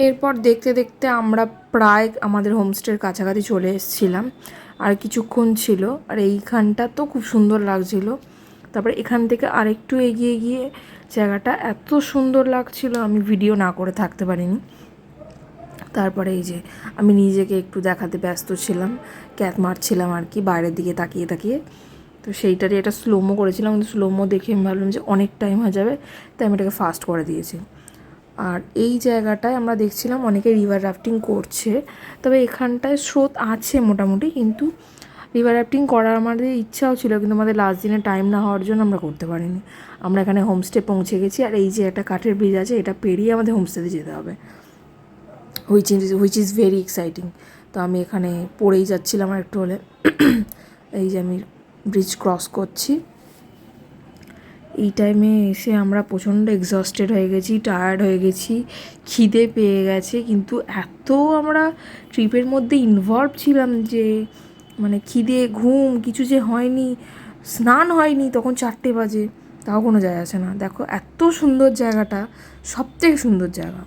এরপর দেখতে দেখতে আমরা প্রায় আমাদের হোমস্টের কাছাকাছি চলে এসেছিলাম, আর কিছুক্ষণ ছিল। আর এইখানটা তো খুব সুন্দর লাগছিল। তারপরে এখান থেকে আরেকটু এগিয়ে গিয়ে জায়গাটা এত সুন্দর লাগছিল, আমি ভিডিও না করে থাকতে পারিনি। তারপরে এই যে আমি নিজেকে একটু দেখাতে ব্যস্ত ছিলাম, ক্যাথ মারছিলাম আর কি বাইরের দিকে তাকিয়ে তাকিয়ে। তো সেইটারই একটা স্লোমো করেছিলাম, কিন্তু স্লোমো দেখে আমি ভাবলাম যে অনেক টাইম হয়ে যাবে, তাই আমি এটাকে ফাস্ট করে দিয়েছি। আর এই জায়গাটায় আমরা দেখছিলাম অনেকে রিভার রাফটিং করছে, তবে এখানটায় স্রোত আছে মোটামুটি, কিন্তু রিভার রাফটিং করার আমাদের ইচ্ছাও ছিল, কিন্তু আমাদের লাস্ট দিনে টাইম না হওয়ার জন্য আমরা করতে পারিনি। আমরা এখানে হোমস্টে পৌঁছে গেছি, আর এই যে একটা কাঠের ব্রিজ আছে, এটা পেরিয়ে আমাদের হোমস্টেতে যেতে হবে, হুইচ ইজ ভেরি এক্সাইটিং। তো আমি এখানে পড়েই যাচ্ছিলাম আর একটু হলে। এই যে আমি ব্রিজ ক্রস করছি। এই টাইমে এসে আমরা প্রচণ্ড এক্সস্টেড হয়ে গেছি, টায়ার্ড হয়ে গেছি, খিদে পেয়ে গেছে, কিন্তু এত আমরা ট্রিপের মধ্যে ইনভলভ ছিলাম যে মানে খিদে ঘুম কিছু যে হয়নি, স্নান হয়নি তখন 4টে বাজে, তাও কোনো যায় আসে না। দেখো এত সুন্দর জায়গাটা, সবথেকে সুন্দর জায়গা।